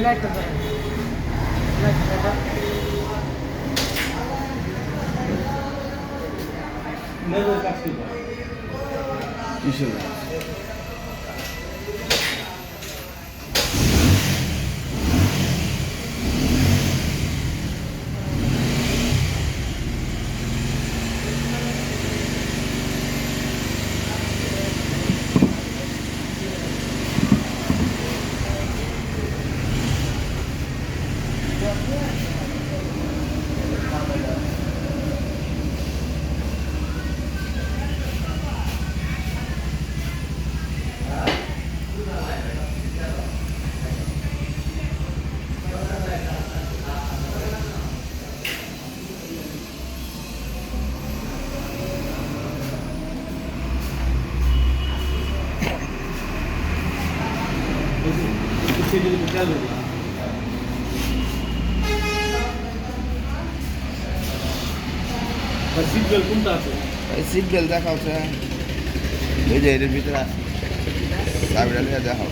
লাইটটা ধরেন, লাইটটা ধরেন। কিসের সিট বেল্ট কোনটা আছে? সিট বেল্ট দেখা হচ্ছে এই যে এর ভিতরে চাবিটা নিয়ে দেখাও।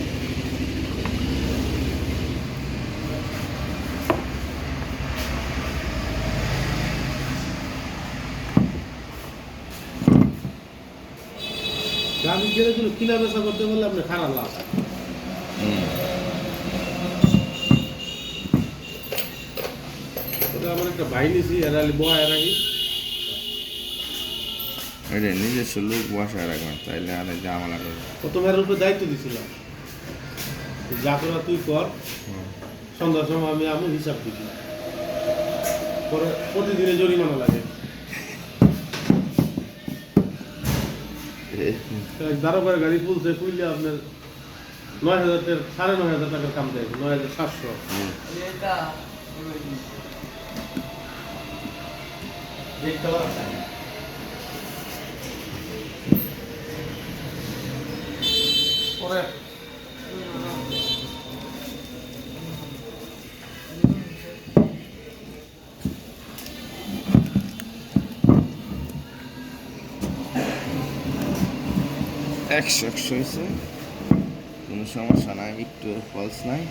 গাড়ি যেগুলো কিনা বেচা করতে বললে আপনি খারাপ লাভ। আমার একটা ভাই নিয়েছি এরা বয়া রাখি এটা নিজস্ব লোক বসায় রাখবেন, তাইলে আর জামালা করবে। প্রথমের উপরে দায়িত্ব দিছিলাম, যা করা তুই কর, সন্ধ্যার সময় আমি হিসাব দিছি, পরে প্রতিদিনে জরিমানা লাগে। দারোগার গাড়ি পুলছে, পুললে আপনার 9,000 9,500 টাকার কাম দেয়, 9,700। পরে একশো হয়েছে, কোনো সমস্যা নাই, একটু ফলস নাই।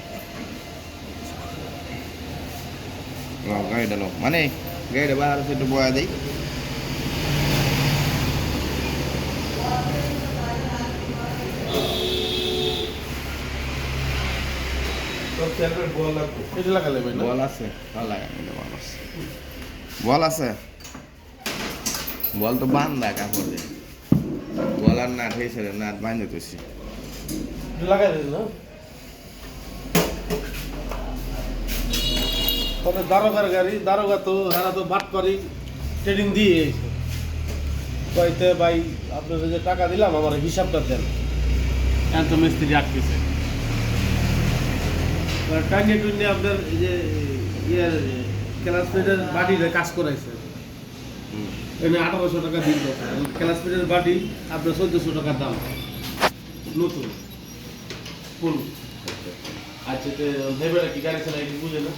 গাড়িটা লো মানে গাড়িটা বাহার একটু বয়া দিই। এটা লাগালে ভাই না? বল আছে, ভালো লাগে বল আছে, বল আছে, বল তো বান্ধা কাপড় দিয়ে, বল আর নাট হয়েছে, নাট বাঁধে তুছি। এটা লাগাই দিল না? তবে দারোগার গাড়ি, দারোগা তো এরা তো বাটপারি ট্রেনিং দিয়ে এসে কইতে ভাই আপনাদের যে টাকা দিলাম আমার হিসাবটা দেন, এত মিস্ত্রি আটকেছে টাইনে টুইনে আপনার এই যে ইয়ের ক্লাসমেটের বাড়িতে কাজ করাইছে, এনে 1800 টাকা দিল। ক্লাসমেটের বাড়ি আপনার 1400 টাকার দাম নতুন ফুল। আচ্ছা তো ভেবে কি গাড়ি চালাই কি বুঝে না,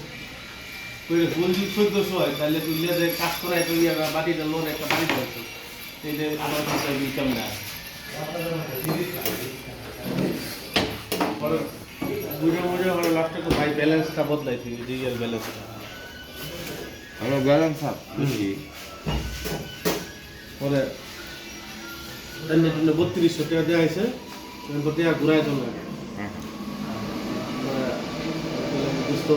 ফুল যদি 1400 হয় তাহলে তুই যে কাজ করাই তো বাড়িটা লোন একটা বাড়ি করতো, এই যে 1800 টাকা ইনকাম না পরে বুঝে বুঝে আমার লাস্টে তো ভাই ব্যালেন্সটা বদলাইছি, ডিজিটাল ব্যালেন্সটা হ্যালো ব্যালেন্স আপ বুঝি। পরে 3200 টাকা দেওয়া হয়েছে, তো টাকা ঘুরাই তো লাগে বুঝতো,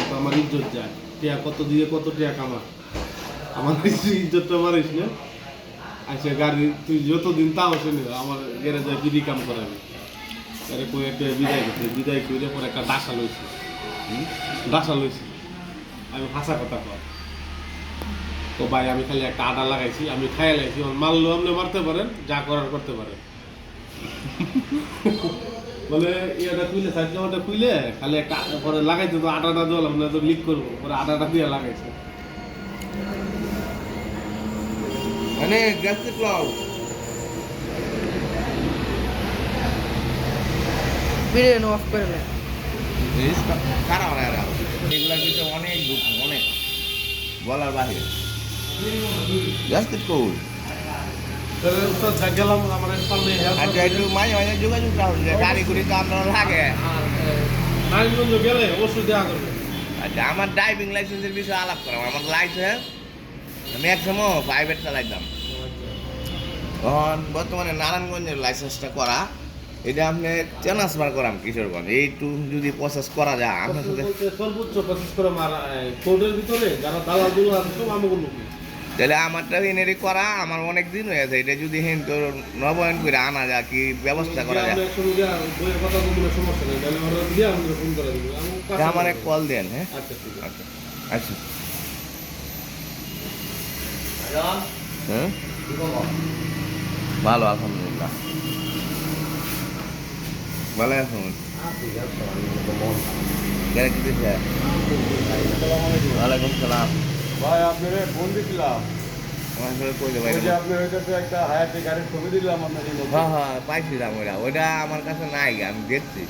তো আমার ইজ্জত যায়, টাকা কত দিয়ে কত টাকা কামা, আমার ইজ্জতটা মারিস না। আচ্ছা গাড়ি তুই যতদিন তাও শুনে আমার গ্যারেজে বিডি কাম করাবি, আরে কই একটা বিদায় করতে, বিদায় করে পরে একটা ডাসা লইছি, আমি ভাষা কথা কর তো ভাই আমি খালি একটা আটা লাগাইছি, আমি খাইয়া লাইছি, মারলো আপনি মারতে পারেন, যা করার করতে পারেন। বলে ইয়েটা খুইলে থাকলে ওটা খুইলে খালি একটা পরে লাগাইতে তো আটাটা দিলাম না তো লিক করবো, পরে আটাটা দিয়ে লাগাইছে। মানে গ্যাসে প্লাউ ভিডিও অফ করে নেন। খারাপ হয় আর এগুলোর ভিতরে অনেক দুঃখ, অনেক বলার বাহিরে। গ্যাসে কৌল গেলাম আমার সামনে আচ্ছা একটু মাঝে মাঝে যোগাযোগ রাখুন যে গাড়ি গুড়ি তো আপনারা লাগে নারায়ণগঞ্জ গেলে অবশ্যই দেখা করবেন। আচ্ছা আমার ড্রাইভিং লাইসেন্সের বিষয়ে আলাপ করা আমার লাইসেন্স ম্যাক্সিমাম প্রাইভেট চালাইতাম তখন বর্তমানে নারায়ণগঞ্জের লাইসেন্সটা করা এটা আপনি ট্রান্সফার করাম কিশোরগঞ্জ এইটু যদি প্রসেস করা যায় আপনার সাথে সর্বোচ্চ প্রসেস করে মারা কোর্টের ভিতরে যারা দালালগুলো আছে সব আমাকে লোক। তাহলে আমারটা এনেরই করা আমার অনেক দিন হয়েছে এটা যদি হেন তোর নবায়ন করে আনা যায় কি ব্যবস্থা করা যায় বইয়ের কথা বলে সমস্যা নেই, তাহলে ওরা দিয়ে আমাদের ফোন করে দিবে। আমার এক কল দেন হ্যাঁ আচ্ছা ঠিক আছে। আচ্ছা হ্যাঁ ভালো আলহামদুলিল্লাহ ভালো এখন ওয়ালাইকুম সালাম ভাই আপনার ফোন দিছিলাম আমার সাথে কই দেবো ওই যে আপনার ওইটাতে একটা হায়াতে গাড়ির ছবি দিলাম আপনার এই মধ্যে। হ্যাঁ হ্যাঁ পাইছিলাম ওইটা আমার কাছে নাই আমি দেখছি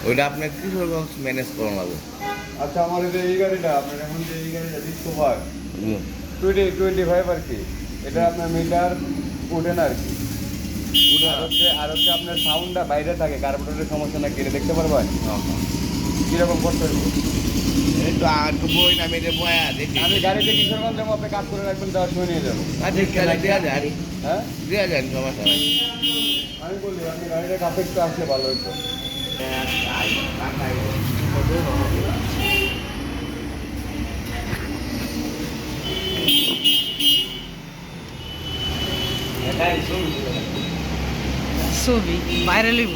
ওইটা আপনার কিশোরগঞ্জ ম্যানেজ করা লাগবে আচ্ছা আমার এই যে এই গাড়িটা আপনার এখন যে এই গাড়িটা ডিসকভার 2025 আর কি এটা আপনার মিটার উঠে না আর কি আর হচ্ছে আপনার সাউন্ডটা বাইরে থাকে কার্বোরেটরের সমস্যা না কেটে দেখতে পারবেন কিরকম করতে হবে এই তো একটু বই নামে যে বয়া দেখি আমি গাড়িতে কিশোরগঞ্জ যাবো আপনি কাজ করে রাখবেন তার সময় নিয়ে যাবো আচ্ছা খেলা দেওয়া যায় হ্যাঁ দেওয়া যায় সমস্যা নাই আমি বলি আপনি গাড়িটা কাপে একটু আসলে ভালো হতো ছবি বাইরে লিব